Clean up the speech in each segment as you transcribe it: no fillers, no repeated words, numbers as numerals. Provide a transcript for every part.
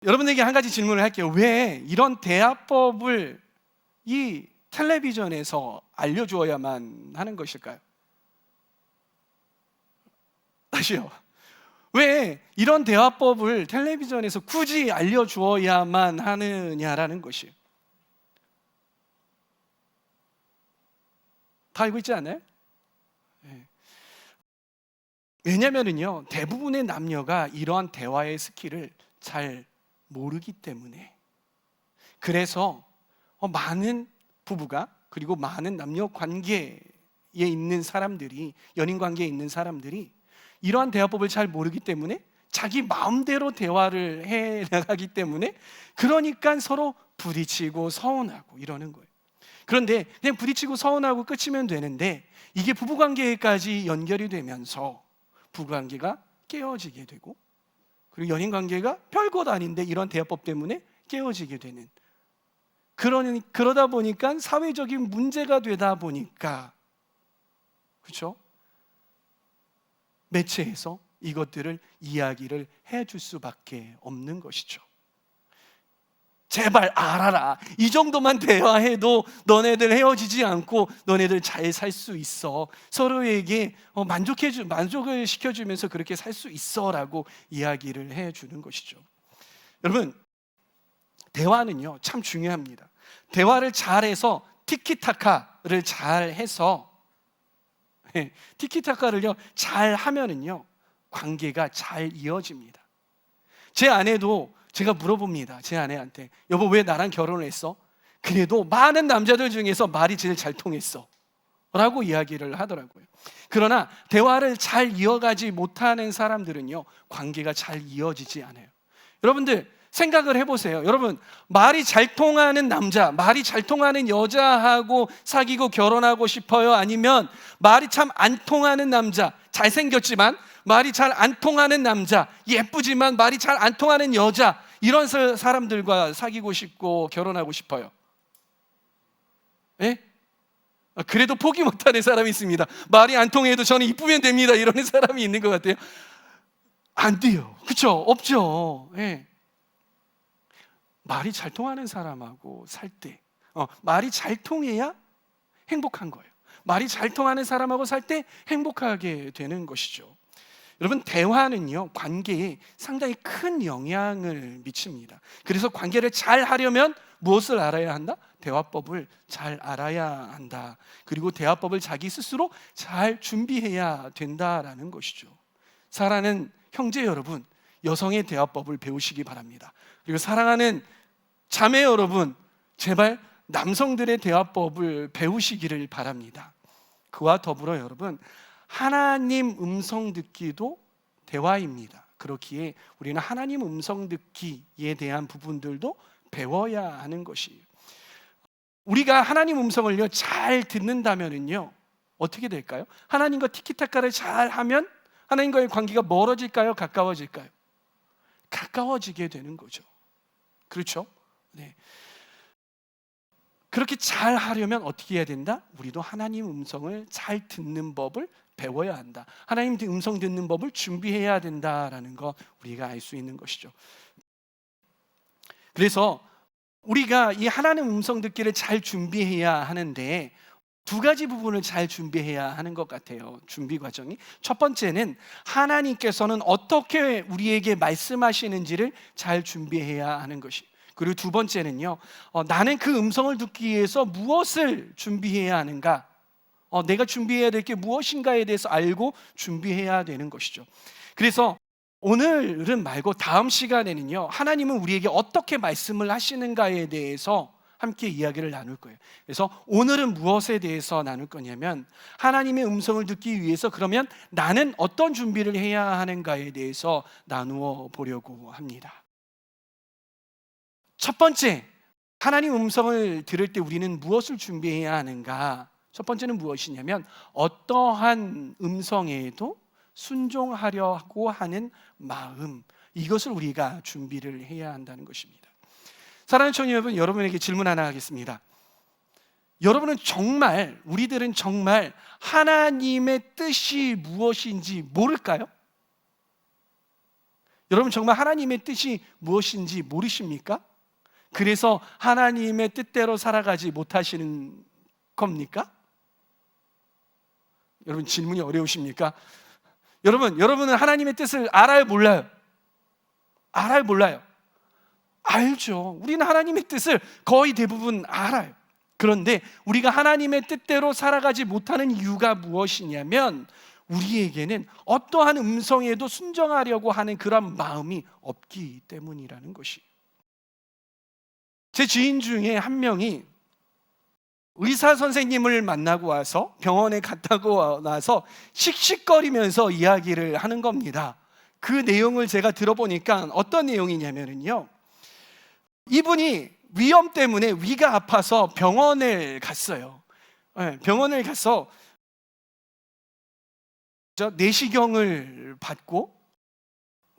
여러분에게 한 가지 질문을 할게요. 왜 이런 대화법을 이 텔레비전에서 알려주어야만 하는 것일까요? 다시요. 왜 이런 대화법을 텔레비전에서 굳이 알려주어야만 하느냐라는 것이에요. 다 알고 있지 않아요? 네. 왜냐면은요, 대부분의 남녀가 이러한 대화의 스킬을 잘 모르기 때문에. 그래서 많은 부부가, 그리고 많은 남녀 관계에 있는 사람들이, 연인 관계에 있는 사람들이 이러한 대화법을 잘 모르기 때문에 자기 마음대로 대화를 해 나가기 때문에, 그러니까 서로 부딪히고 서운하고 이러는 거예요. 그런데 그냥 부딪히고 서운하고 끝이면 되는데, 이게 부부관계까지 연결이 되면서 부부관계가 깨어지게 되고, 그리고 연인관계가 별것 아닌데 이런 대화법 때문에 깨어지게 되는, 그러다 보니까 사회적인 문제가 되다 보니까, 그렇죠? 매체에서 이것들을 이야기를 해줄 수밖에 없는 것이죠. 제발 알아라. 이 정도만 대화해도 너네들 헤어지지 않고 너네들 잘 살 수 있어. 서로에게 만족을 시켜주면서 그렇게 살 수 있어라고 이야기를 해주는 것이죠. 여러분, 대화는요 참 중요합니다. 대화를 잘해서 티키타카를 잘해서 티키타카를요 잘 하면은요 관계가 잘 이어집니다. 제 아내도 제가 물어봅니다. 제 아내한테, 여보 왜 나랑 결혼을 했어? 그래도 많은 남자들 중에서 말이 제일 잘 통했어 라고 이야기를 하더라고요. 그러나 대화를 잘 이어가지 못하는 사람들은요 관계가 잘 이어지지 않아요. 여러분들 생각을 해보세요. 여러분, 말이 잘 통하는 남자, 말이 잘 통하는 여자하고 사귀고 결혼하고 싶어요? 아니면 말이 참 안 통하는 남자, 잘생겼지만 말이 잘 안 통하는 남자, 예쁘지만 말이 잘 안 통하는 여자, 이런 사람들과 사귀고 싶고 결혼하고 싶어요? 예? 그래도 포기 못하는 사람이 있습니다. 말이 안 통해도 저는 이쁘면 됩니다, 이러는 사람이 있는 것 같아요. 안 돼요. 그렇죠? 없죠. 예. 말이 잘 통하는 사람하고 살 때, 말이 잘 통해야 행복한 거예요. 말이 잘 통하는 사람하고 살 때 행복하게 되는 것이죠. 여러분, 대화는요 관계에 상당히 큰 영향을 미칩니다. 그래서 관계를 잘 하려면 무엇을 알아야 한다? 대화법을 잘 알아야 한다. 그리고 대화법을 자기 스스로 잘 준비해야 된다라는 것이죠. 사랑하는 형제 여러분, 여성의 대화법을 배우시기 바랍니다. 그리고 사랑하는 자매 여러분, 제발 남성들의 대화법을 배우시기를 바랍니다. 그와 더불어 여러분, 하나님 음성 듣기도 대화입니다. 그렇기에 우리는 하나님 음성 듣기에 대한 부분들도 배워야 하는 것이에요. 우리가 하나님 음성을요 잘 듣는다면은요 어떻게 될까요? 하나님과 티키타카를 잘 하면 하나님과의 관계가 멀어질까요? 가까워질까요? 가까워지게 되는 거죠. 그렇죠? 네. 그렇게 잘 하려면 어떻게 해야 된다? 우리도 하나님 음성을 잘 듣는 법을 배워야 한다. 하나님 음성 듣는 법을 준비해야 된다라는 거 우리가 알 수 있는 것이죠. 그래서 우리가 이 하나님 음성 듣기를 잘 준비해야 하는데, 두 가지 부분을 잘 준비해야 하는 것 같아요. 준비 과정이. 첫 번째는 하나님께서는 어떻게 우리에게 말씀하시는지를 잘 준비해야 하는 것이. 그리고 두 번째는요, 나는 그 음성을 듣기 위해서 무엇을 준비해야 하는가, 내가 준비해야 될 게 무엇인가에 대해서 알고 준비해야 되는 것이죠. 그래서 오늘은 말고 다음 시간에는요, 하나님은 우리에게 어떻게 말씀을 하시는가에 대해서 함께 이야기를 나눌 거예요. 그래서 오늘은 무엇에 대해서 나눌 거냐면, 하나님의 음성을 듣기 위해서 그러면 나는 어떤 준비를 해야 하는가에 대해서 나누어 보려고 합니다. 첫 번째, 하나님 음성을 들을 때 우리는 무엇을 준비해야 하는가? 첫 번째는 무엇이냐면, 어떠한 음성에도 순종하려고 하는 마음, 이것을 우리가 준비를 해야 한다는 것입니다. 사랑하는 청년 여러분, 여러분에게 질문 하나 하겠습니다. 여러분은 정말, 우리들은 정말 하나님의 뜻이 무엇인지 모를까요? 여러분 정말 하나님의 뜻이 무엇인지 모르십니까? 그래서 하나님의 뜻대로 살아가지 못하시는 겁니까? 여러분 질문이 어려우십니까? 여러분은 하나님의 뜻을 알아요, 몰라요? 알아요, 몰라요? 알죠. 우리는 하나님의 뜻을 거의 대부분 알아요. 그런데 우리가 하나님의 뜻대로 살아가지 못하는 이유가 무엇이냐면 우리에게는 어떠한 음성에도 순종하려고 하는 그런 마음이 없기 때문이라는 것이에요. 제 지인 중에 한 명이 의사 선생님을 만나고 와서 병원에 갔다고 나서 씩씩거리면서 이야기를 하는 겁니다. 그 내용을 제가 들어보니까 어떤 내용이냐면요, 이분이 위염 때문에 위가 아파서 병원을 갔어요. 병원을 가서 내시경을 받고,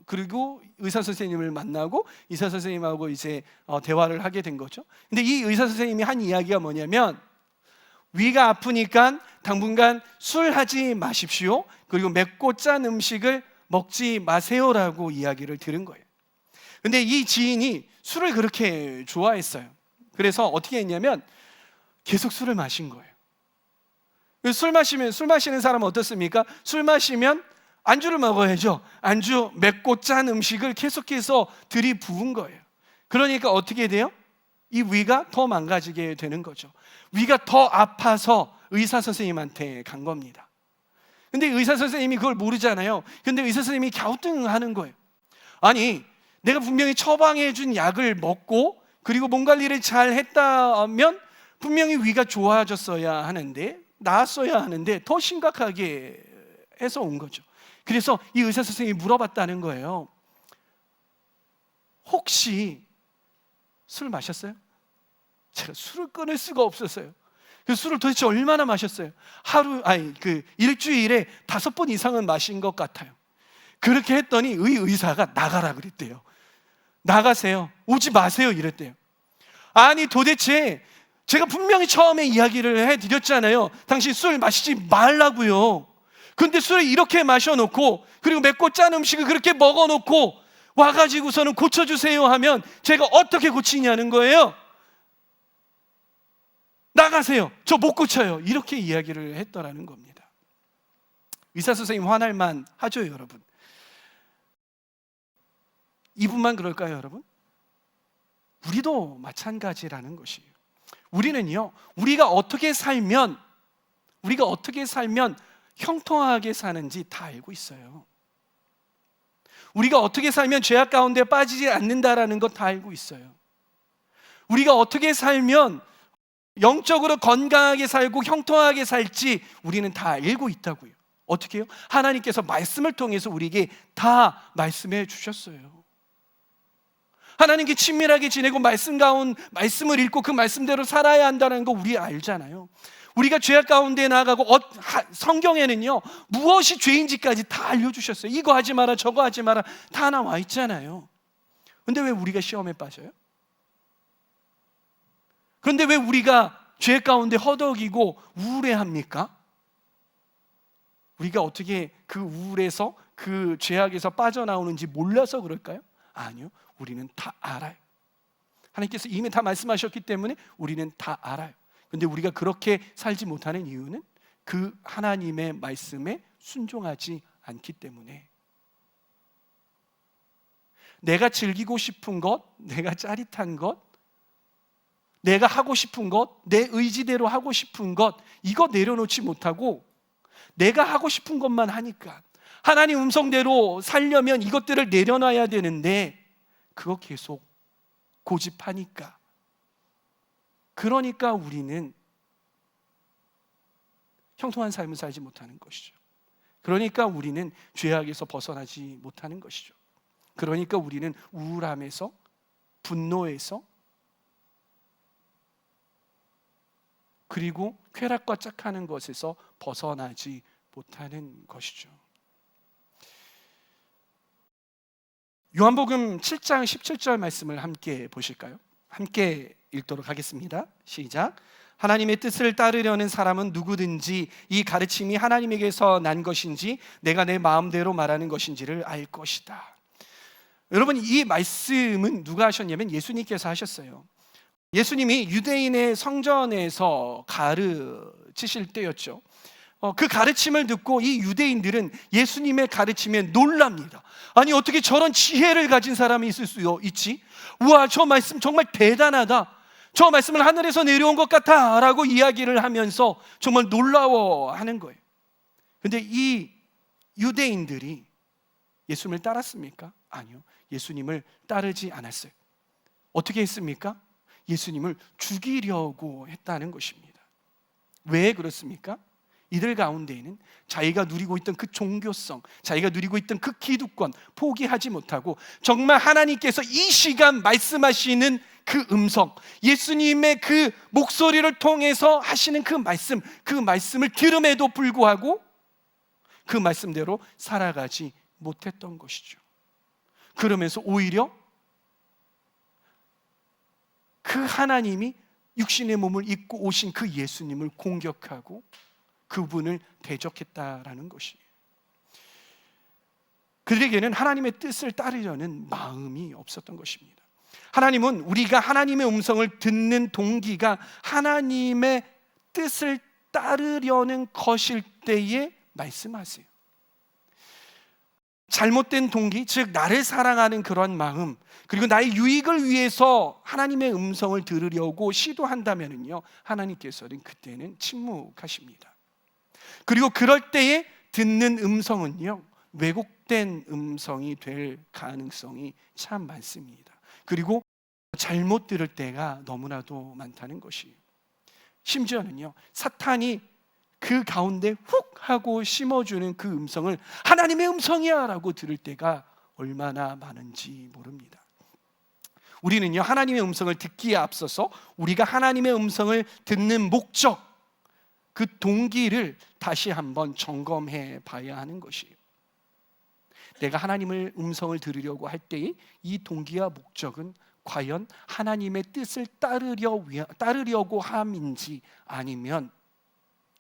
그리고 의사 선생님을 만나고 의사 선생님하고 이제 대화를 하게 된 거죠. 근데 이 의사 선생님이 한 이야기가 뭐냐면, 위가 아프니까 당분간 술 하지 마십시오, 그리고 맵고 짠 음식을 먹지 마세요라고 이야기를 들은 거예요. 근데 이 지인이 술을 그렇게 좋아했어요. 그래서 어떻게 했냐면 계속 술을 마신 거예요. 술 마시는 사람은 어떻습니까? 술 마시면 안주를 먹어야죠. 안주, 맵고 짠 음식을 계속해서 들이부은 거예요. 그러니까 어떻게 돼요? 이 위가 더 망가지게 되는 거죠. 위가 더 아파서 의사 선생님한테 간 겁니다. 근데 의사 선생님이 그걸 모르잖아요. 근데 의사 선생님이 갸우뚱하는 거예요. 아니, 내가 분명히 처방해 준 약을 먹고 그리고 몸 관리를 잘 했다면 분명히 위가 좋아졌어야 하는데, 나았어야 하는데 더 심각하게 해서 온 거죠. 그래서 이 의사 선생님이 물어봤다는 거예요. 혹시 술 마셨어요? 제가 술을 끊을 수가 없었어요. 그 술을 도대체 얼마나 마셨어요? 일주일에 5번 이상은 마신 것 같아요. 그렇게 했더니 의사가 나가라 그랬대요. 나가세요, 오지 마세요 이랬대요. 아니 도대체 제가 분명히 처음에 이야기를 해드렸잖아요. 당신 술 마시지 말라고요. 근데 술을 이렇게 마셔놓고 그리고 맵고 짠 음식을 그렇게 먹어놓고 와가지고서는 고쳐주세요 하면 제가 어떻게 고치냐는 거예요. 나가세요, 저 못 고쳐요, 이렇게 이야기를 했더라는 겁니다. 의사 선생님 화날만 하죠 여러분. 이분만 그럴까요 여러분? 우리도 마찬가지라는 것이에요. 우리는요, 우리가 어떻게 살면 형통하게 사는지 다 알고 있어요. 우리가 어떻게 살면 죄악 가운데 빠지지 않는다라는 것 다 알고 있어요. 우리가 어떻게 살면 영적으로 건강하게 살고 형통하게 살지 우리는 다 알고 있다고요. 어떻게 해요? 하나님께서 말씀을 통해서 우리에게 다 말씀해 주셨어요. 하나님께 친밀하게 지내고 말씀을 읽고 그 말씀대로 살아야 한다는 거 우리 알잖아요. 우리가 죄악 가운데 나아가고 성경에는요, 무엇이 죄인지까지 다 알려주셨어요. 이거 하지 마라, 저거 하지 마라, 다 나와 있잖아요. 그런데 왜 우리가 시험에 빠져요? 그런데 왜 우리가 죄 가운데 허덕이고 우울해합니까? 우리가 어떻게 그 우울에서, 그 죄악에서 빠져나오는지 몰라서 그럴까요? 아니요, 우리는 다 알아요. 하나님께서 이미 다 말씀하셨기 때문에 우리는 다 알아요. 그런데 우리가 그렇게 살지 못하는 이유는 그 하나님의 말씀에 순종하지 않기 때문에. 내가 즐기고 싶은 것, 내가 짜릿한 것, 내가 하고 싶은 것, 내 의지대로 하고 싶은 것, 이거 내려놓지 못하고 내가 하고 싶은 것만 하니까, 하나님 음성대로 살려면 이것들을 내려놔야 되는데 그거 계속 고집하니까, 그러니까 우리는 형통한 삶을 살지 못하는 것이죠. 그러니까 우리는 죄악에서 벗어나지 못하는 것이죠. 그러니까 우리는 우울함에서, 분노에서, 그리고 쾌락과 짝하는 것에서 벗어나지 못하는 것이죠. 요한복음 7장 17절 말씀을 함께 보실까요? 함께 읽도록 하겠습니다. 시작. 하나님의 뜻을 따르려는 사람은 누구든지 이 가르침이 하나님에게서 난 것인지 내가 내 마음대로 말하는 것인지를 알 것이다. 여러분, 이 말씀은 누가 하셨냐면 예수님께서 하셨어요. 예수님이 유대인의 성전에서 가르치실 때였죠. 그 가르침을 듣고 이 유대인들은 예수님의 가르침에 놀랍니다. 아니, 어떻게 저런 지혜를 가진 사람이 있을 수 있지? 우와, 저 말씀 정말 대단하다. 저 말씀을 하늘에서 내려온 것 같아 라고 이야기를 하면서 정말 놀라워하는 거예요. 근데 이 유대인들이 예수님을 따랐습니까? 아니요, 예수님을 따르지 않았어요. 어떻게 했습니까? 예수님을 죽이려고 했다는 것입니다. 왜 그렇습니까? 이들 가운데에는 자기가 누리고 있던 그 종교성, 자기가 누리고 있던 그 기득권 포기하지 못하고 정말 하나님께서 이 시간 말씀하시는 그 음성, 예수님의 그 목소리를 통해서 하시는 그 말씀을 들음에도 불구하고 그 말씀대로 살아가지 못했던 것이죠. 그러면서 오히려 그 하나님이 육신의 몸을 입고 오신 그 예수님을 공격하고 그분을 대적했다라는 것이에요. 그들에게는 하나님의 뜻을 따르려는 마음이 없었던 것입니다. 하나님은 우리가 하나님의 음성을 듣는 동기가 하나님의 뜻을 따르려는 것일 때에 말씀하세요. 잘못된 동기, 즉 나를 사랑하는 그런 마음, 그리고 나의 유익을 위해서 하나님의 음성을 들으려고 시도한다면요, 하나님께서는 그때는 침묵하십니다. 그리고 그럴 때에 듣는 음성은요, 왜곡된 음성이 될 가능성이 참 많습니다. 그리고 잘못 들을 때가 너무나도 많다는 것이에요. 심지어는요, 사탄이 그 가운데 훅 하고 심어주는 그 음성을 하나님의 음성이야 라고 들을 때가 얼마나 많은지 모릅니다. 우리는요, 하나님의 음성을 듣기에 앞서서 우리가 하나님의 음성을 듣는 목적, 그 동기를 다시 한번 점검해 봐야 하는 것이에요. 내가 하나님의 음성을 들으려고 할 때에 이 동기와 목적은 과연 하나님의 뜻을 따르려고 함인지, 아니면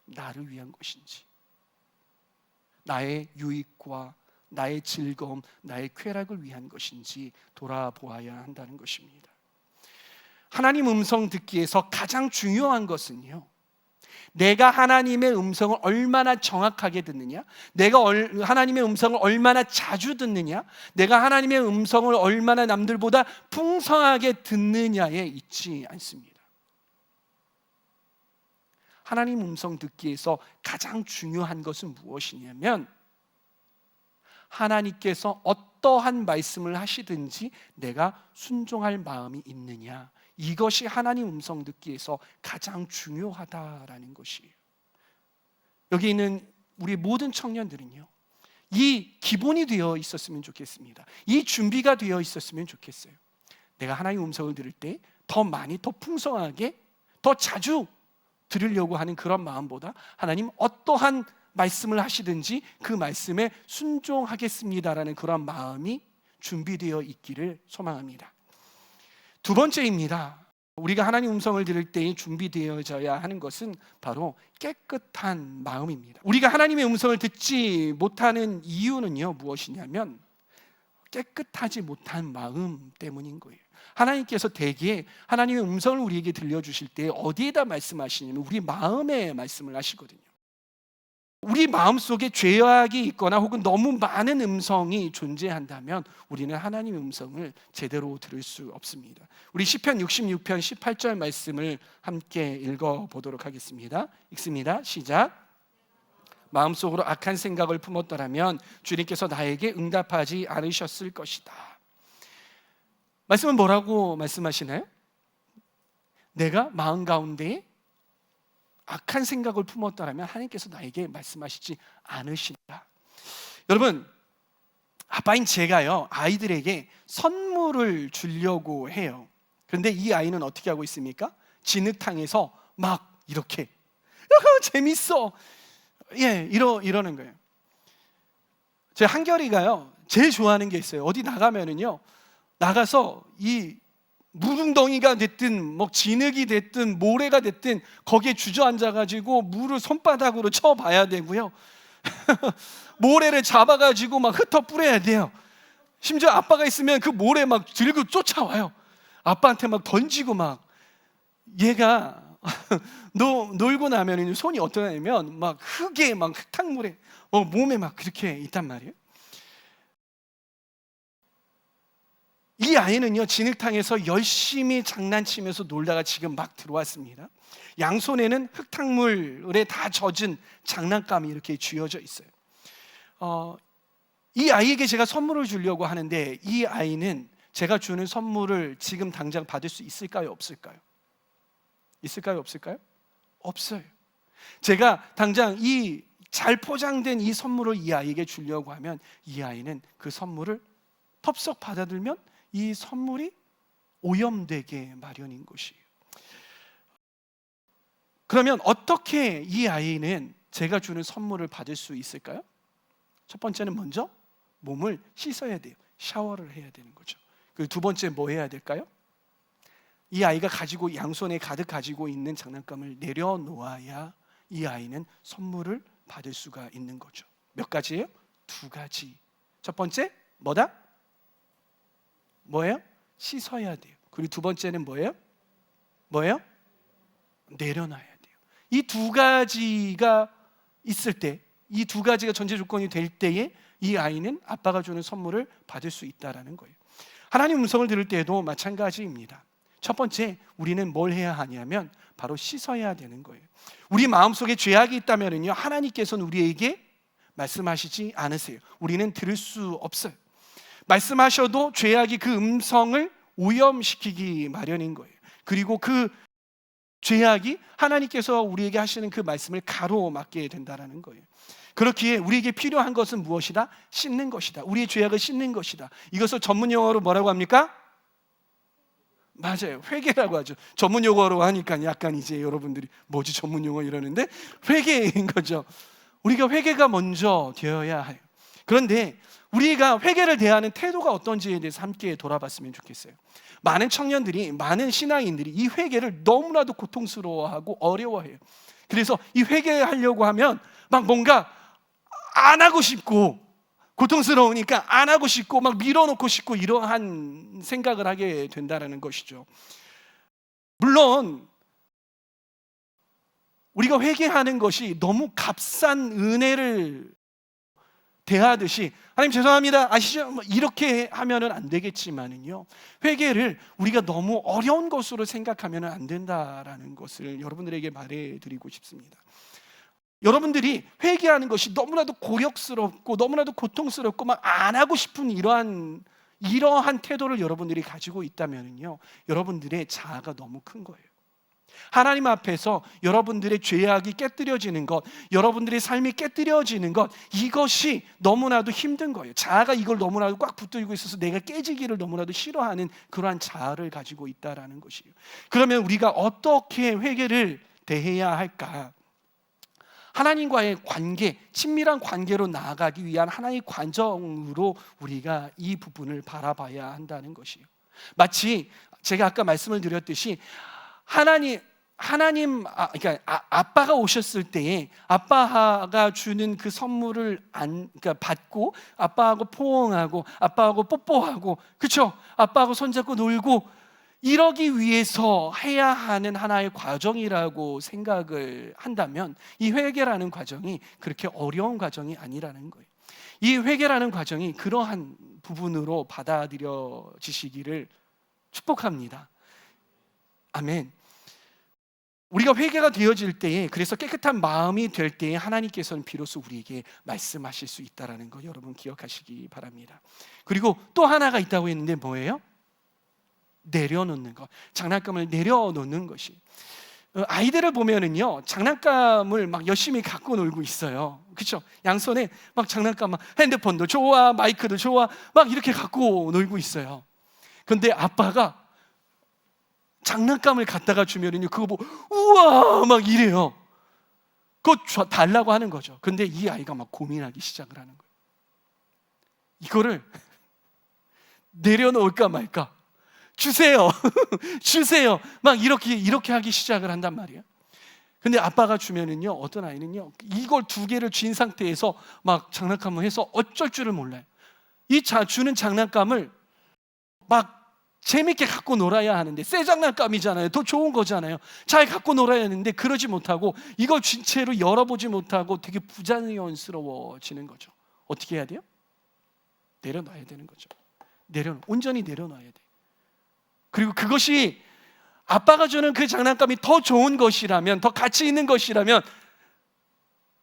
나를 위한 것인지, 나의 유익과 나의 즐거움, 나의 쾌락을 위한 것인지 돌아보아야 한다는 것입니다. 하나님 음성 듣기에서 가장 중요한 것은요, 내가 하나님의 음성을 얼마나 정확하게 듣느냐, 내가 하나님의 음성을 얼마나 자주 듣느냐, 내가 하나님의 음성을 얼마나 남들보다 풍성하게 듣느냐에 있지 않습니다. 하나님 음성 듣기에서 가장 중요한 것은 무엇이냐면, 하나님께서 어떠한 말씀을 하시든지 내가 순종할 마음이 있느냐, 이것이 하나님 음성 듣기에서 가장 중요하다라는 것이에요. 여기 있는 우리 모든 청년들은요, 이 기본이 되어 있었으면 좋겠습니다. 이 준비가 되어 있었으면 좋겠어요. 내가 하나님 음성을 들을 때 더 많이, 더 풍성하게, 더 자주 들으려고 하는 그런 마음보다 하나님 어떠한 말씀을 하시든지 그 말씀에 순종하겠습니다라는 그런 마음이 준비되어 있기를 소망합니다. 두 번째입니다. 우리가 하나님 음성을 들을 때에 준비되어져야 하는 것은 바로 깨끗한 마음입니다. 우리가 하나님의 음성을 듣지 못하는 이유는요, 무엇이냐면 깨끗하지 못한 마음 때문인 거예요. 하나님께서 대개 하나님의 음성을 우리에게 들려주실 때 어디에다 말씀하시냐면 우리 마음에 말씀을 하시거든요. 우리 마음속에 죄악이 있거나 혹은 너무 많은 음성이 존재한다면 우리는 하나님의 음성을 제대로 들을 수 없습니다. 우리 시편 66편 18절 말씀을 함께 읽어보도록 하겠습니다. 읽습니다. 시작. 마음속으로 악한 생각을 품었더라면 주님께서 나에게 응답하지 않으셨을 것이다. 말씀은 뭐라고 말씀하시나요? 내가 마음 가운데에 악한 생각을 품었다면 하나님께서 나에게 말씀하시지 않으신다. 여러분, 아빠인 제가요, 아이들에게 선물을 주려고 해요. 그런데 이 아이는 어떻게 하고 있습니까? 진흙탕에서 막 이렇게 재밌어, 이러는 거예요. 제 한결이가요, 제일 좋아하는 게 있어요. 어디 나가면은요, 나가서 이 물웅덩이가 됐든 뭐 진흙이 됐든 모래가 됐든 거기에 주저앉아가지고 물을 손바닥으로 쳐봐야 되고요. 모래를 잡아가지고 막 흩어 뿌려야 돼요. 심지어 아빠가 있으면 그 모래 막 들고 쫓아와요. 아빠한테 막 던지고 막. 얘가 놀고 나면 손이 어떠냐면 막 흙에 막 흙탕물에 몸에 막 그렇게 있단 말이에요. 이 아이는요, 진흙탕에서 열심히 장난치면서 놀다가 지금 막 들어왔습니다. 양손에는 흙탕물에 다 젖은 장난감이 이렇게 쥐어져 있어요. 이 아이에게 제가 선물을 주려고 하는데, 이 아이는 제가 주는 선물을 지금 당장 받을 수 있을까요, 없을까요? 있을까요, 없을까요? 없어요. 제가 당장 이 잘 포장된 이 선물을 이 아이에게 주려고 하면 이 아이는 그 선물을 텁썩 받아들면 이 선물이 오염되게 마련인 것이에요. 그러면 어떻게 이 아이는 제가 주는 선물을 받을 수 있을까요? 첫 번째는 먼저 몸을 씻어야 돼요. 샤워를 해야 되는 거죠. 그리고 두 번째 뭐 해야 될까요? 이 아이가 양손에 가득 가지고 있는 장난감을 내려놓아야 이 아이는 선물을 받을 수가 있는 거죠. 몇 가지예요? 두 가지. 첫 번째 뭐다? 뭐예요? 씻어야 돼요. 그리고 두 번째는 뭐예요? 내려놔야 돼요. 이 두 가지가 있을 때, 이 두 가지가 전제 조건이 될 때에 이 아이는 아빠가 주는 선물을 받을 수 있다라는 거예요. 하나님 음성을 들을 때에도 마찬가지입니다. 첫 번째, 우리는 뭘 해야 하냐면 바로 씻어야 되는 거예요. 우리 마음속에 죄악이 있다면요, 하나님께서는 우리에게 말씀하시지 않으세요. 우리는 들을 수 없어요. 말씀하셔도 죄악이 그 음성을 오염시키기 마련인 거예요. 그리고 그 죄악이 하나님께서 우리에게 하시는 그 말씀을 가로막게 된다는 거예요. 그렇기에 우리에게 필요한 것은 무엇이다? 씻는 것이다. 우리의 죄악을 씻는 것이다. 이것을 전문 용어로 뭐라고 합니까? 맞아요. 회개라고 하죠. 전문 용어로 하니까 약간 이제 여러분들이 뭐지 전문 용어 이러는데, 회개인 거죠. 우리가 회개가 먼저 되어야 해요. 그런데 우리가 회개를 대하는 태도가 어떤지에 대해서 함께 돌아봤으면 좋겠어요. 많은 청년들이, 많은 신앙인들이 이 회개를 너무나도 고통스러워하고 어려워해요. 그래서 이 회개하려고 하면 막 뭔가 안 하고 싶고, 고통스러우니까 안 하고 싶고 막 밀어놓고 싶고 이러한 생각을 하게 된다는 것이죠. 물론 우리가 회개하는 것이 너무 값싼 은혜를 대하듯이 하나님 죄송합니다 아시죠? 이렇게 하면은 안 되겠지만은요, 회개를 우리가 너무 어려운 것으로 생각하면은 안 된다라는 것을 여러분들에게 말해드리고 싶습니다. 여러분들이 회개하는 것이 너무나도 고역스럽고 너무나도 고통스럽고 막 안 하고 싶은 이러한 태도를 여러분들이 가지고 있다면요, 여러분들의 자아가 너무 큰 거예요. 하나님 앞에서 여러분들의 죄악이 깨뜨려지는 것, 여러분들의 삶이 깨뜨려지는 것, 이것이 너무나도 힘든 거예요. 자아가 이걸 너무나도 꽉 붙들고 있어서 내가 깨지기를 너무나도 싫어하는 그러한 자아를 가지고 있다라는 것이에요. 그러면 우리가 어떻게 회개를 대해야 할까? 하나님과의 관계, 친밀한 관계로 나아가기 위한 하나의 관점으로 우리가 이 부분을 바라봐야 한다는 것이에요. 마치 제가 아까 말씀을 드렸듯이 그러니까 아빠가 오셨을 때에 아빠가 주는 그 선물을 그러니까 받고 아빠하고 포옹하고 아빠하고 뽀뽀하고, 그렇죠? 아빠하고 손잡고 놀고 이러기 위해서 해야 하는 하나의 과정이라고 생각을 한다면 이 회개라는 과정이 그렇게 어려운 과정이 아니라는 거예요. 이 회개라는 과정이 그러한 부분으로 받아들여지시기를 축복합니다. 아멘. 우리가 회개가 되어질 때에, 그래서 깨끗한 마음이 될 때에 하나님께서는 비로소 우리에게 말씀하실 수 있다는 거 여러분 기억하시기 바랍니다. 그리고 또 하나가 있다고 했는데 뭐예요? 내려놓는 것, 장난감을 내려놓는 것이. 아이들을 보면은요, 장난감을 막 열심히 갖고 놀고 있어요. 그렇죠? 양손에 막 장난감, 막 핸드폰도 좋아, 마이크도 좋아, 막 이렇게 갖고 놀고 있어요. 그런데 아빠가 장난감을 갖다가 주면은요, 그거 보고 우와 막 이래요. 그거 달라고 하는 거죠. 근데 이 아이가 막 고민하기 시작을 하는 거예요. 이거를 내려놓을까 말까? 주세요. 주세요. 막 이렇게 하기 시작을 한단 말이에요. 근데 아빠가 주면은요, 어떤 아이는요, 이걸 두 개를 쥔 상태에서 막 장난감을 해서 어쩔 줄을 몰라요. 주는 장난감을 막 재밌게 갖고 놀아야 하는데, 새 장난감이잖아요. 더 좋은 거잖아요. 잘 갖고 놀아야 하는데 그러지 못하고 이걸 진짜로 열어보지 못하고 되게 부자연스러워지는 거죠. 어떻게 해야 돼요? 내려놔야 되는 거죠. 온전히 내려놔야 돼. 그리고 그것이 아빠가 주는 그 장난감이 더 좋은 것이라면, 더 가치 있는 것이라면,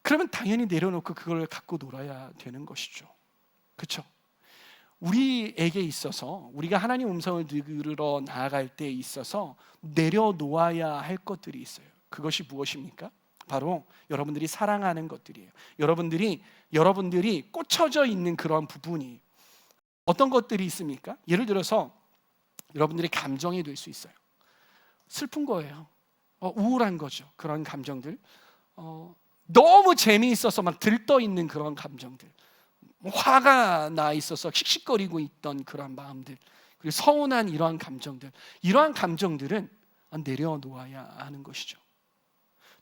그러면 당연히 내려놓고 그걸 갖고 놀아야 되는 것이죠. 그렇죠? 우리에게 있어서, 우리가 하나님 음성을 들으러 나아갈 때 있어서 내려놓아야 할 것들이 있어요. 그것이 무엇입니까? 바로 여러분들이 사랑하는 것들이에요. 여러분들이 꽂혀져 있는 그런 부분이 어떤 것들이 있습니까? 예를 들어서 여러분들의 감정이 될 수 있어요. 슬픈 거예요. 우울한 거죠. 그런 감정들. 너무 재미있어서 막 들떠있는 그런 감정들. 화가 나 있어서 씩씩거리고 있던 그런 마음들, 그리고 서운한 이러한 감정들은 내려놓아야 하는 것이죠.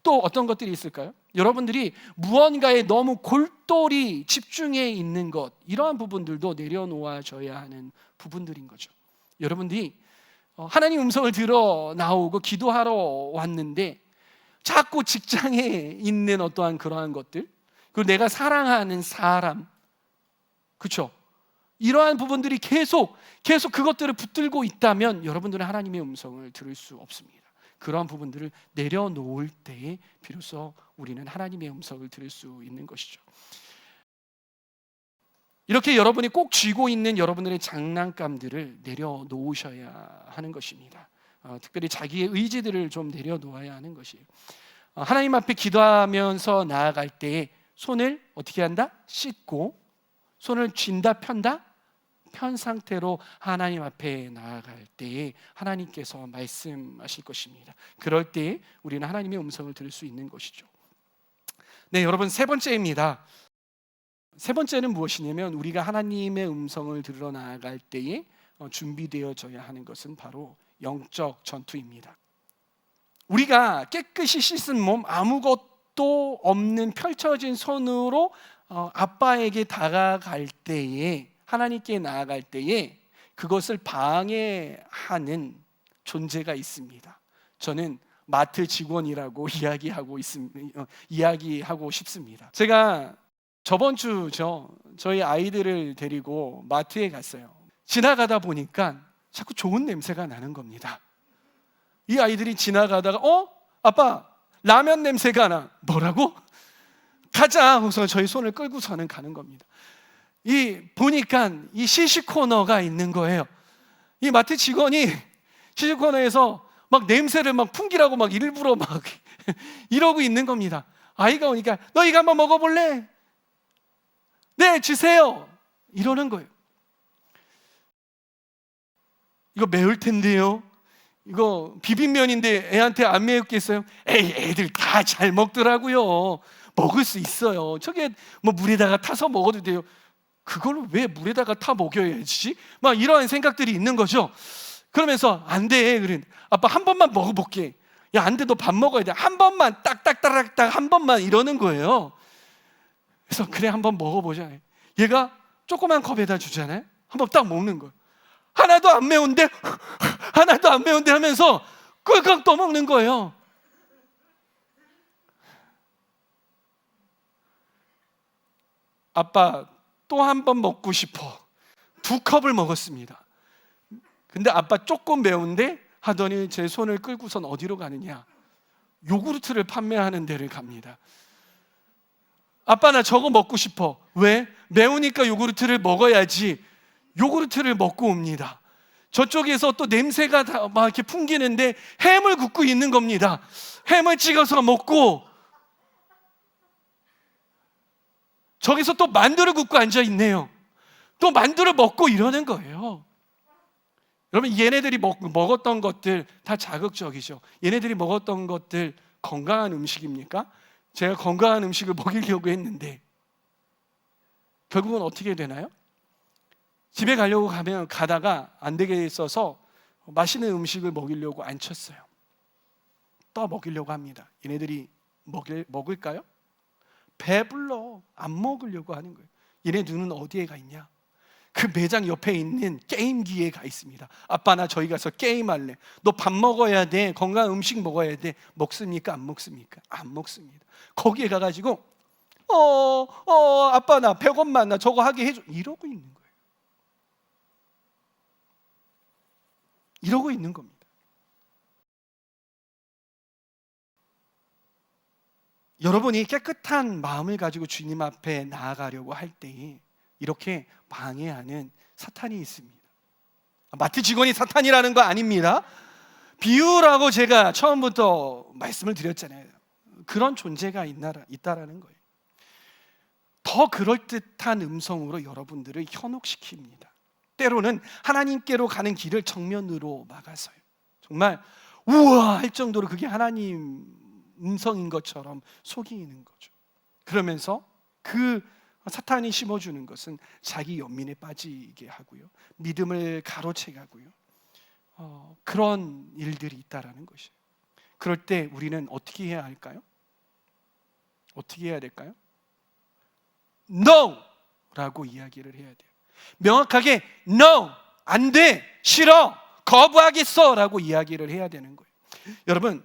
또 어떤 것들이 있을까요? 여러분들이 무언가에 너무 골똘히 집중해 있는 것, 이러한 부분들도 내려놓아져야 하는 부분들인 거죠. 여러분들이 하나님 음성을 들어 나오고 기도하러 왔는데 자꾸 직장에 있는 어떠한 그러한 것들, 그리고 내가 사랑하는 사람, 그렇죠? 이러한 부분들이 계속 그것들을 붙들고 있다면 여러분들은 하나님의 음성을 들을 수 없습니다. 그러한 부분들을 내려놓을 때에 비로소 우리는 하나님의 음성을 들을 수 있는 것이죠. 이렇게 여러분이 꼭 쥐고 있는 여러분들의 장난감들을 내려놓으셔야 하는 것입니다. 특별히 자기의 의지들을 좀 내려놓아야 하는 것이에요. 하나님 앞에 기도하면서 나아갈 때에 손을 어떻게 한다? 씻고, 손을 쥔다 편다? 편 상태로 하나님 앞에 나아갈 때에 하나님께서 말씀하실 것입니다. 그럴 때에 우리는 하나님의 음성을 들을 수 있는 것이죠. 네, 여러분, 세 번째입니다. 세 번째는 무엇이냐면, 우리가 하나님의 음성을 들으러 나아갈 때에 준비되어져야 하는 것은 바로 영적 전투입니다. 우리가 깨끗이 씻은 몸, 아무것도 없는 펼쳐진 손으로 아빠에게 다가갈 때에, 하나님께 나아갈 때에 그것을 방해하는 존재가 있습니다. 저는 마트 직원이라고 이야기하고 싶습니다. 제가 저번 주죠, 저희 아이들을 데리고 마트에 갔어요. 지나가다 보니까 자꾸 좋은 냄새가 나는 겁니다. 이 아이들이 지나가다가 아빠, 라면 냄새가 나. 뭐라고? 가자. 그래서 저희 손을 끌고서는 가는 겁니다. 보니까 이 시식 코너가 있는 거예요. 이 마트 직원이 시식 코너에서 막 냄새를 막 풍기라고 막 일부러 막 이러고 있는 겁니다. 아이가 오니까 너 이거 한번 먹어볼래? 네, 주세요. 이러는 거예요. 이거 매울 텐데요. 이거 비빔면인데 애한테 안 매웠겠어요? 에이, 애들 다 잘 먹더라고요. 먹을 수 있어요. 저게 뭐 물에다가 타서 먹어도 돼요. 그걸 왜 물에다가 타 먹여야지? 막 이러한 생각들이 있는 거죠. 그러면서 안 돼. 그래. 아빠 한 번만 먹어볼게. 야, 안 돼. 너 밥 먹어야 돼. 한 번만 딱딱딱딱 한 번만 이러는 거예요. 그래서 그래, 한번 먹어보자. 얘가 조그만 컵에다 주잖아요. 한번 딱 먹는 거예요. 하나도 안 매운데 하면서 꿀꺽 떠먹는 거예요. 아빠 또 한 번 먹고 싶어. 2컵을 먹었습니다. 근데 아빠 조금 매운데 하더니 제 손을 끌고선 어디로 가느냐? 요구르트를 판매하는 데를 갑니다. 아빠 나 저거 먹고 싶어. 왜? 매우니까 요구르트를 먹어야지. 요구르트를 먹고 옵니다. 저쪽에서 또 냄새가 막 이렇게 풍기는데 햄을 굽고 있는 겁니다. 햄을 찍어서 먹고, 저기서 또 만두를 굽고 앉아 있네요. 또 만두를 먹고 이러는 거예요. 여러분, 얘네들이 먹었던 것들 다 자극적이죠. 얘네들이 먹었던 것들 건강한 음식입니까? 제가 건강한 음식을 먹이려고 했는데 결국은 어떻게 되나요? 집에 가려고 가다가 안 되게 있어서 맛있는 음식을 먹이려고 앉혔어요. 또 먹이려고 합니다. 얘네들이 먹을까요? 배불러 안 먹으려고 하는 거예요. 얘네 눈은 어디에 가 있냐? 그 매장 옆에 있는 게임기에 가 있습니다. 아빠, 나 저기 가서 게임할래. 너 밥 먹어야 돼. 건강한 음식 먹어야 돼. 먹습니까? 안 먹습니까? 안 먹습니다. 거기에 가가지고 아빠, 나 100원만, 나 저거 하게 해줘. 이러고 있는 거예요. 이러고 있는 겁니다. 여러분이 깨끗한 마음을 가지고 주님 앞에 나아가려고 할 때에 이렇게 방해하는 사탄이 있습니다. 마트 직원이 사탄이라는 거 아닙니다. 비유라고 제가 처음부터 말씀을 드렸잖아요. 그런 존재가 있다라는 거예요. 더 그럴듯한 음성으로 여러분들을 현혹시킵니다. 때로는 하나님께로 가는 길을 정면으로 막아서요. 정말 우와 할 정도로 그게 하나님 음성인 것처럼 속이는 거죠. 그러면서 그 사탄이 심어주는 것은 자기 연민에 빠지게 하고요, 믿음을 가로채가고요, 그런 일들이 있다라는 것이에요. 그럴 때 우리는 어떻게 해야 할까요? 어떻게 해야 될까요? No! 라고 이야기를 해야 돼요. 명확하게 No! 안 돼! 싫어! 거부하겠어! 라고 이야기를 해야 되는 거예요. 여러분,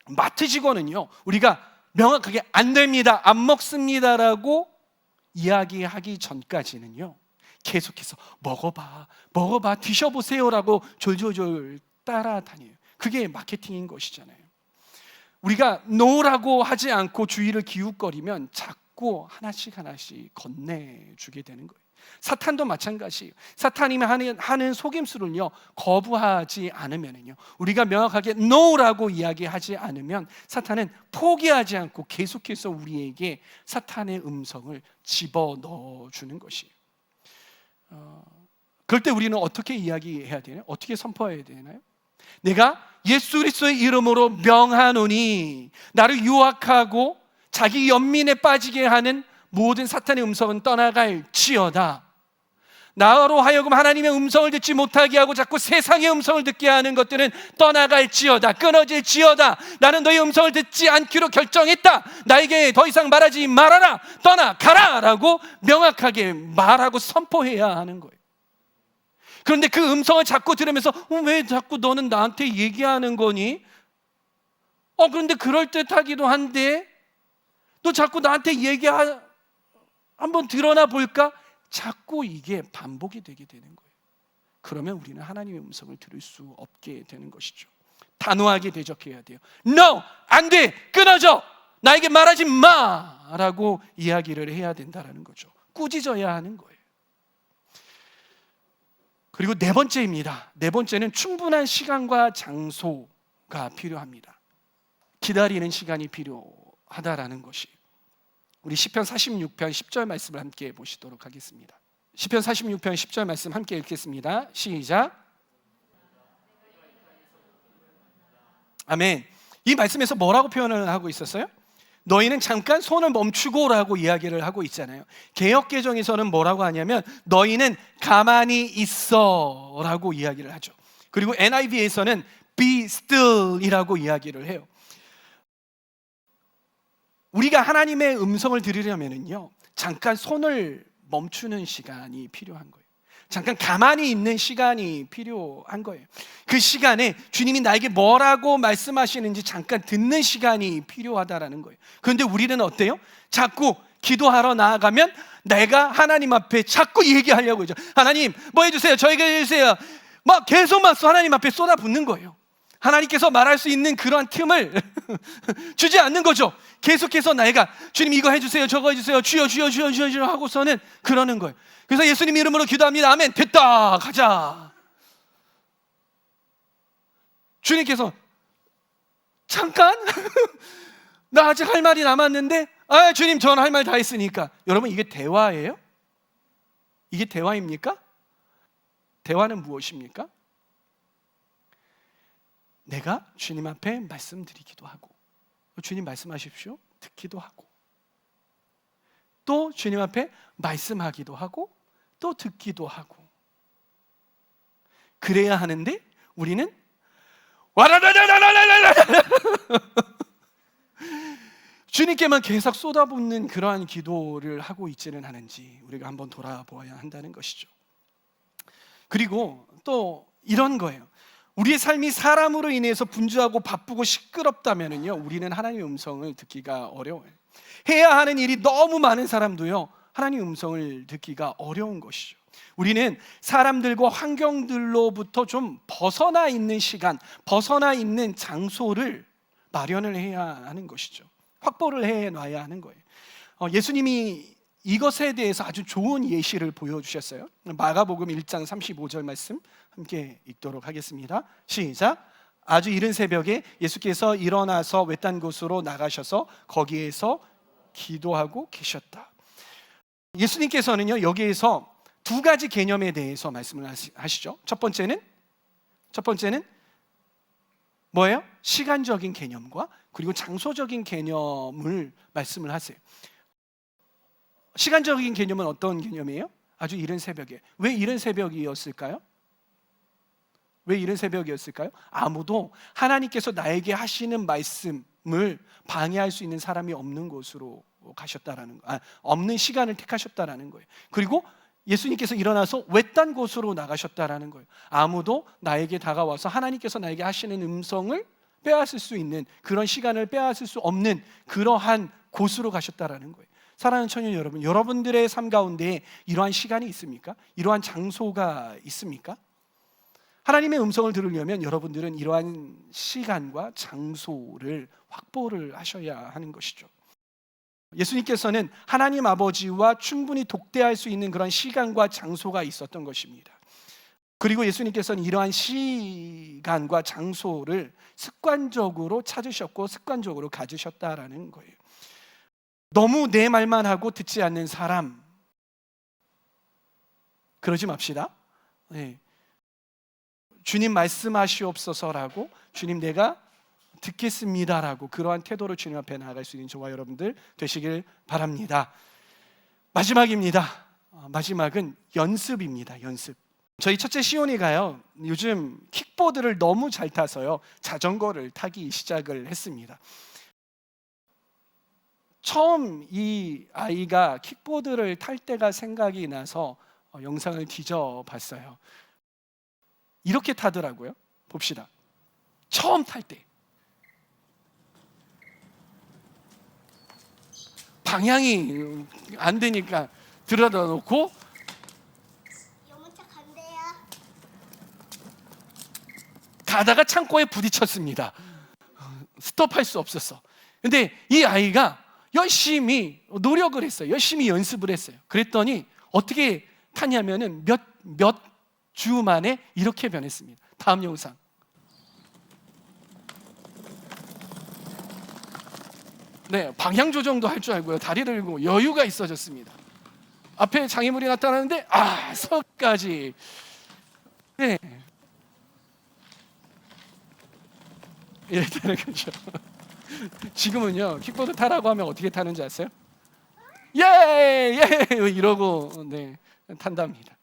마트 직원은요, 우리가 명확하게 안 됩니다, 안 먹습니다라고 이야기하기 전까지는요, 계속해서 먹어봐, 드셔보세요라고 졸졸졸 따라다녀요. 그게 마케팅인 것이잖아요. 우리가 노라고 하지 않고 주의를 기웃거리면 자꾸 하나씩 건네주게 되는 거예요. 사탄도 마찬가지예요. 사탄이 하는 속임수를요, 거부하지 않으면요, 우리가 명확하게 no라고 이야기하지 않으면 사탄은 포기하지 않고 계속해서 우리에게 사탄의 음성을 집어넣어 주는 것이에요. 그럴 때 우리는 어떻게 이야기해야 되나요? 어떻게 선포해야 되나요? 내가 예수 그리스도의 이름으로 명하노니 나를 유혹하고 자기 연민에 빠지게 하는 모든 사탄의 음성은 떠나갈지어다. 나로 하여금 하나님의 음성을 듣지 못하게 하고 자꾸 세상의 음성을 듣게 하는 것들은 떠나갈지어다, 끊어질지어다. 나는 너의 음성을 듣지 않기로 결정했다. 나에게 더 이상 말하지 말아라, 떠나가라 라고 명확하게 말하고 선포해야 하는 거예요. 그런데 그 음성을 자꾸 들으면서 왜 자꾸 너는 나한테 얘기하는 거니? 그런데 그럴듯하기도 한데 너 자꾸 나한테 한번 드러나 볼까? 자꾸 이게 반복이 되게 되는 거예요. 그러면 우리는 하나님의 음성을 들을 수 없게 되는 것이죠. 단호하게 대적해야 돼요. No! 안 돼! 끊어져! 나에게 말하지 마! 라고 이야기를 해야 된다는 거죠. 꾸짖어야 하는 거예요. 그리고 네 번째입니다. 네 번째는 충분한 시간과 장소가 필요합니다. 기다리는 시간이 필요하다라는 것이. 우리 시편 46편 10절 말씀을 함께 보시도록 하겠습니다. 시편 46편 10절 말씀 함께 읽겠습니다. 시작. 아멘. 이 말씀에서 뭐라고 표현을 하고 있었어요? 너희는 잠깐 손을 멈추고라고 이야기를 하고 있잖아요. 개역개정에서는 뭐라고 하냐면 너희는 가만히 있어라고 이야기를 하죠. 그리고 NIV에서는 be still이라고 이야기를 해요. 우리가 하나님의 음성을 들으려면요, 잠깐 손을 멈추는 시간이 필요한 거예요. 잠깐 가만히 있는 시간이 필요한 거예요. 그 시간에 주님이 나에게 뭐라고 말씀하시는지 잠깐 듣는 시간이 필요하다라는 거예요. 그런데 우리는 어때요? 자꾸 기도하러 나아가면 내가 하나님 앞에 자꾸 얘기하려고 하죠. 하나님 뭐 해주세요, 저에게 해주세요. 막 계속 하나님 앞에 쏟아붓는 거예요. 하나님께서 말할 수 있는 그러한 틈을 주지 않는 거죠. 계속해서 내가 주님 이거 해주세요, 저거 해주세요, 주여 하고서는 그러는 거예요. 그래서 예수님 이름으로 기도합니다. 아멘. 됐다, 가자. 주님께서 잠깐 나 아직 할 말이 남았는데 주님 저는 할 말 다 했으니까. 여러분, 이게 대화예요? 이게 대화입니까? 대화는 무엇입니까? 내가 주님 앞에 말씀드리기도 하고, 주님 말씀하십시오 듣기도 하고, 또 주님 앞에 말씀하기도 하고, 또 듣기도 하고, 그래야 하는데 우리는 주님께만 계속 쏟아붓는 그러한 기도를 하고 있지는 않은지 우리가 한번 돌아보아야 한다는 것이죠. 그리고 또 이런 거예요. 우리의 삶이 사람으로 인해서 분주하고 바쁘고 시끄럽다면요, 우리는 하나님의 음성을 듣기가 어려워요. 해야 하는 일이 너무 많은 사람도요, 하나님의 음성을 듣기가 어려운 것이죠. 우리는 사람들과 환경들로부터 좀 벗어나 있는 시간, 벗어나 있는 장소를 마련을 해야 하는 것이죠. 확보를 해놔야 하는 거예요. 예수님이 이것에 대해서 아주 좋은 예시를 보여주셨어요. 마가복음 1장 35절 말씀 함께 읽도록 하겠습니다. 시작. 아주 이른 새벽에 예수께서 일어나서 외딴 곳으로 나가셔서 거기에서 기도하고 계셨다. 예수님께서는요, 여기에서 두 가지 개념에 대해서 말씀을 하시죠. 첫 번째는 뭐예요? 시간적인 개념과 그리고 장소적인 개념을 말씀을 하세요. 시간적인 개념은 어떤 개념이에요? 아주 이른 새벽에. 왜 이른 새벽이었을까요? 왜 이른 새벽이었을까요? 아무도 하나님께서 나에게 하시는 말씀을 방해할 수 있는 사람이 없는 곳으로 가셨다라는 거, 없는 시간을 택하셨다라는 거예요. 그리고 예수님께서 일어나서 외딴 곳으로 나가셨다라는 거예요. 아무도 나에게 다가와서 하나님께서 나에게 하시는 음성을 빼앗을 수 있는, 그런 시간을 빼앗을 수 없는 그러한 곳으로 가셨다라는 거예요. 사랑하는 청년 여러분, 여러분들의 삶 가운데 이러한 시간이 있습니까? 이러한 장소가 있습니까? 하나님의 음성을 들으려면 여러분들은 이러한 시간과 장소를 확보를 하셔야 하는 것이죠. 예수님께서는 하나님 아버지와 충분히 독대할 수 있는 그런 시간과 장소가 있었던 것입니다. 그리고 예수님께서는 이러한 시간과 장소를 습관적으로 찾으셨고 습관적으로 가지셨다라는 거예요. 너무 내 말만 하고 듣지 않는 사람, 그러지 맙시다. 네. 주님 말씀하시옵소서라고, 주님 내가 듣겠습니다라고 그러한 태도로 주님 앞에 나아갈 수 있는 저와 여러분들 되시길 바랍니다. 마지막입니다. 마지막은 연습입니다. 연습. 저희 첫째 시온이가요, 요즘 킥보드를 너무 잘 타서요, 자전거를 타기 시작을 했습니다. 처음 이 아이가 킥보드를 탈 때가 생각이 나서 영상을 뒤져봤어요. 이렇게 타더라고요. 봅시다. 처음 탈 때 방향이 안 되니까 들여다 놓고 가다가 창고에 부딪혔습니다. 스톱할 수 없었어. 근데 이 아이가 열심히 노력을 했어요. 열심히 연습을 했어요. 그랬더니 어떻게 타냐면은 몇 주 만에 이렇게 변했습니다. 다음 영상. 네, 방향 조정도 할 줄 알고요. 다리를 들고 여유가 있어졌습니다. 앞에 장애물이 나타나는데 서까지. 네. 이랬다는 거죠. 지금은요, 킥보드 타라고 하면 어떻게 타는지 아세요? 예! 이러고 네, 탄답니다.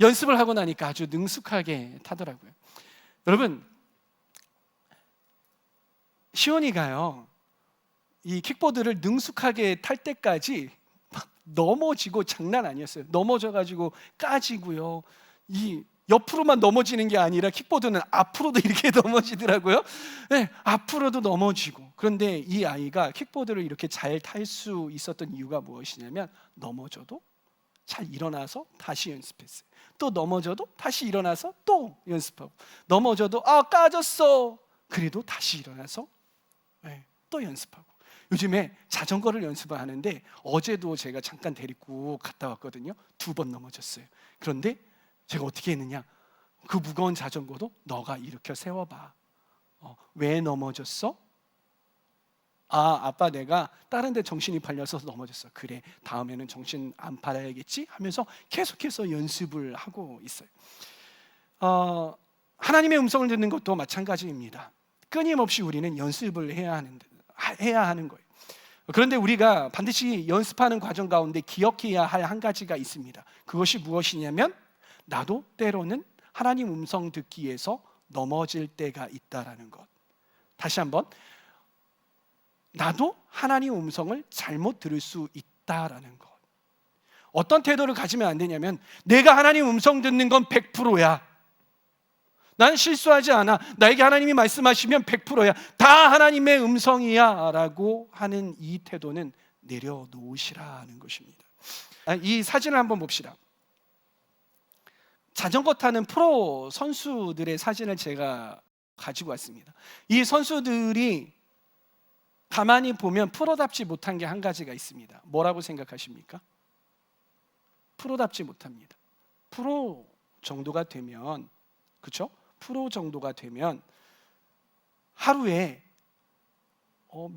연습을 하고 나니까 아주 능숙하게 타더라고요. 여러분, 시온이가요, 이 킥보드를 능숙하게 탈 때까지 막 넘어지고 장난 아니었어요. 넘어져가지고 까지고요. 이 옆으로만 넘어지는 게 아니라 킥보드는 앞으로도 이렇게 넘어지더라고요. 네, 앞으로도 넘어지고. 그런데 이 아이가 킥보드를 이렇게 잘 탈 수 있었던 이유가 무엇이냐면, 넘어져도 잘 일어나서 다시 연습했어요. 또 넘어져도 다시 일어나서 또 연습하고, 넘어져도 까졌어, 그래도 다시 일어나서 또 연습하고. 요즘에 자전거를 연습을 하는데 어제도 제가 잠깐 데리고 갔다 왔거든요. 2번 넘어졌어요. 그런데 제가 어떻게 했느냐, 그 무거운 자전거도 너가 일으켜 세워봐. 왜 넘어졌어? 아빠 내가 다른 데 정신이 팔려서 넘어졌어. 그래, 다음에는 정신 안 팔아야겠지 하면서 계속해서 연습을 하고 있어요. 하나님의 음성을 듣는 것도 마찬가지입니다. 끊임없이 우리는 연습을 해야 하는 거예요. 그런데 우리가 반드시 연습하는 과정 가운데 기억해야 할 한 가지가 있습니다. 그것이 무엇이냐면, 나도 때로는 하나님 음성 듣기에서 넘어질 때가 있다라는 것. 다시 한번, 나도 하나님 음성을 잘못 들을 수 있다라는 것. 어떤 태도를 가지면 안 되냐면 내가 하나님 음성 듣는 건 100%야. 난 실수하지 않아. 나에게 하나님이 말씀하시면 100%야. 다 하나님의 음성이야 라고 하는 이 태도는 내려놓으시라는 것입니다. 이 사진을 한번 봅시다. 자전거 타는 프로 선수들의 사진을 제가 가지고 왔습니다. 이 선수들이 가만히 보면 프로답지 못한 게 한 가지가 있습니다. 뭐라고 생각하십니까? 프로답지 못합니다. 프로 정도가 되면, 그렇죠? 프로 정도가 되면 하루에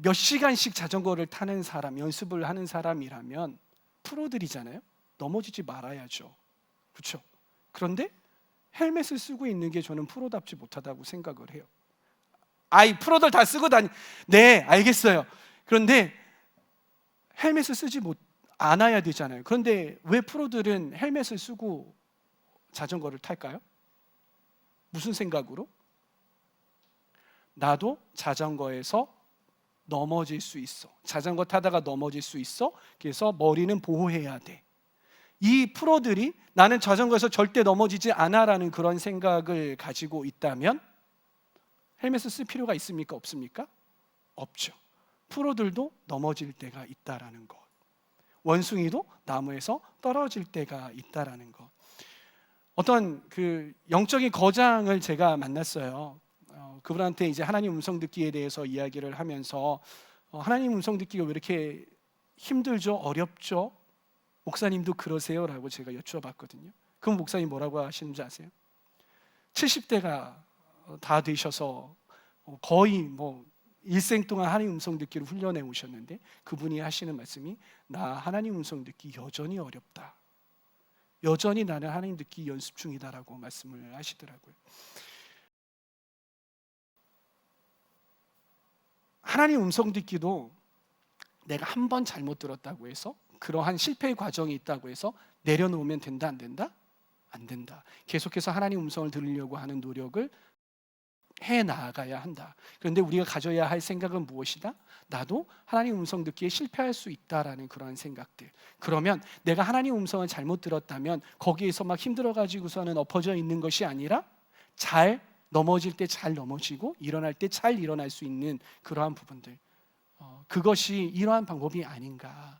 몇 시간씩 자전거를 타는 사람, 연습을 하는 사람이라면 프로들이잖아요. 넘어지지 말아야죠. 그렇죠? 그런데 헬멧을 쓰고 있는 게 저는 프로답지 못하다고 생각을 해요. 프로들 다 쓰고 네, 알겠어요. 그런데 헬멧을 쓰지 않아야 되잖아요. 그런데 왜 프로들은 헬멧을 쓰고 자전거를 탈까요? 무슨 생각으로? 나도 자전거에서 넘어질 수 있어. 자전거 타다가 넘어질 수 있어. 그래서 머리는 보호해야 돼. 이 프로들이 나는 자전거에서 절대 넘어지지 않아라는 그런 생각을 가지고 있다면 헬멧을 쓸 필요가 있습니까? 없습니까? 없죠. 프로들도 넘어질 때가 있다라는 것. 원숭이도 나무에서 떨어질 때가 있다라는 것. 어떤 그 영적인 거장을 제가 만났어요. 그분한테 이제 하나님 음성 듣기에 대해서 이야기를 하면서 하나님 음성 듣기가 왜 이렇게 힘들죠? 어렵죠? 목사님도 그러세요라고 제가 여쭈어봤거든요. 그럼 목사님 뭐라고 하시는지 아세요? 70대가 다 되셔서 거의 일생 동안 하나님 음성 듣기를 훈련해 오셨는데 그분이 하시는 말씀이 나 하나님 음성 듣기 여전히 어렵다. 여전히 나는 하나님 듣기 연습 중이다라고 말씀을 하시더라고요. 하나님 음성 듣기도 내가 한 번 잘못 들었다고 해서 그러한 실패의 과정이 있다고 해서 내려놓으면 된다 안 된다? 안 된다. 계속해서 하나님 음성을 들으려고 하는 노력을 해 나아가야 한다. 그런데 우리가 가져야 할 생각은 무엇이다? 나도 하나님 음성 듣기에 실패할 수 있다라는 그러한 생각들. 그러면 내가 하나님 음성을 잘못 들었다면 거기에서 막 힘들어가지고서는 엎어져 있는 것이 아니라 잘 넘어질 때 잘 넘어지고 일어날 때 잘 일어날 수 있는 그러한 부분들. 그것이 이러한 방법이 아닌가.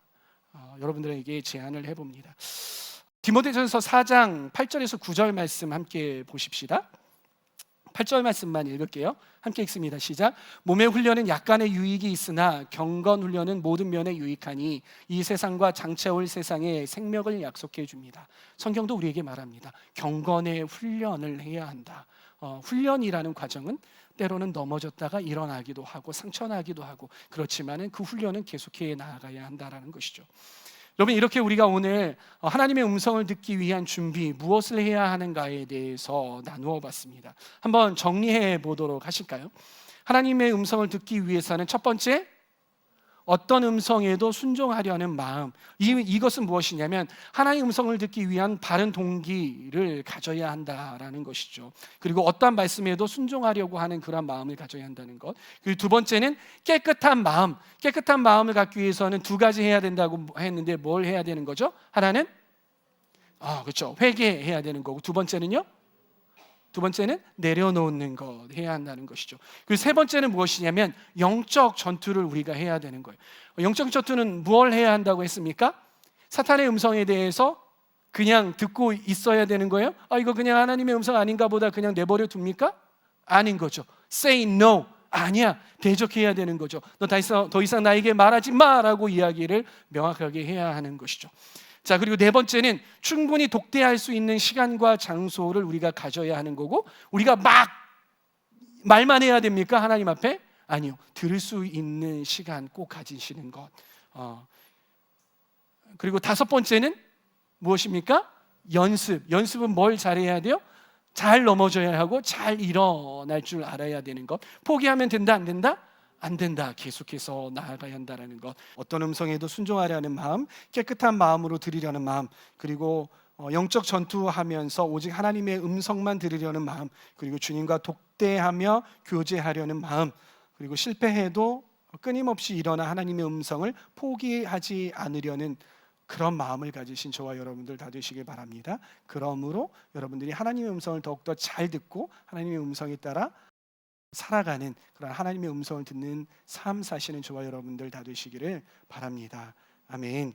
여러분들에게 제안을 해봅니다. 디모데전서 4장 8절에서 9절 말씀 함께 보십시다. 8절 말씀만 읽을게요. 함께 읽습니다. 시작. 몸의 훈련은 약간의 유익이 있으나 경건 훈련은 모든 면에 유익하니 이 세상과 장차올 세상에 생명을 약속해 줍니다. 성경도 우리에게 말합니다. 경건의 훈련을 해야 한다. 훈련이라는 과정은 때로는 넘어졌다가 일어나기도 하고 상처나기도 하고 그렇지만은 그 훈련은 계속해 나아가야 한다라는 것이죠. 여러분 이렇게 우리가 오늘 하나님의 음성을 듣기 위한 준비 무엇을 해야 하는가에 대해서 나누어 봤습니다. 한번 정리해 보도록 하실까요? 하나님의 음성을 듣기 위해서는 첫 번째 어떤 음성에도 순종하려는 마음. 이것은 무엇이냐면 하나님의 음성을 듣기 위한 바른 동기를 가져야 한다라는 것이죠. 그리고 어떠한 말씀에도 순종하려고 하는 그런 마음을 가져야 한다는 것. 그리고 두 번째는 깨끗한 마음. 깨끗한 마음을 갖기 위해서는 두 가지 해야 된다고 했는데 뭘 해야 되는 거죠? 하나는 그렇죠. 회개해야 되는 거고 두 번째는요? 두 번째는 내려놓는 것 해야 한다는 것이죠. 그리고 세 번째는 무엇이냐면 영적 전투를 우리가 해야 되는 거예요. 영적 전투는 무엇을 해야 한다고 했습니까? 사탄의 음성에 대해서 그냥 듣고 있어야 되는 거예요? 이거 그냥 하나님의 음성 아닌가 보다 그냥 내버려 둡니까? 아닌 거죠. Say no. 아니야. 대적해야 되는 거죠. 너 더 이상 나에게 말하지 마라고 이야기를 명확하게 해야 하는 것이죠. 자, 그리고 네 번째는 충분히 독대할 수 있는 시간과 장소를 우리가 가져야 하는 거고 우리가 막 말만 해야 됩니까? 하나님 앞에? 아니요. 들을 수 있는 시간 꼭 가지시는 것. 그리고 다섯 번째는 무엇입니까? 연습은 뭘 잘해야 돼요? 잘 넘어져야 하고 잘 일어날 줄 알아야 되는 것. 포기하면 된다 안 된다? 안 된다. 계속해서 나아가야 한다는 것. 어떤 음성에도 순종하려는 마음, 깨끗한 마음으로 들으려는 마음, 그리고 영적 전투하면서 오직 하나님의 음성만 들으려는 마음, 그리고 주님과 독대하며 교제하려는 마음, 그리고 실패해도 끊임없이 일어나 하나님의 음성을 포기하지 않으려는 그런 마음을 가지신 저와 여러분들 다 되시길 바랍니다. 그러므로 여러분들이 하나님의 음성을 더욱더 잘 듣고 하나님의 음성에 따라 살아가는 그런 하나님의 음성을 듣는 삶 사시는 저와 여러분들 다 되시기를 바랍니다. 아멘.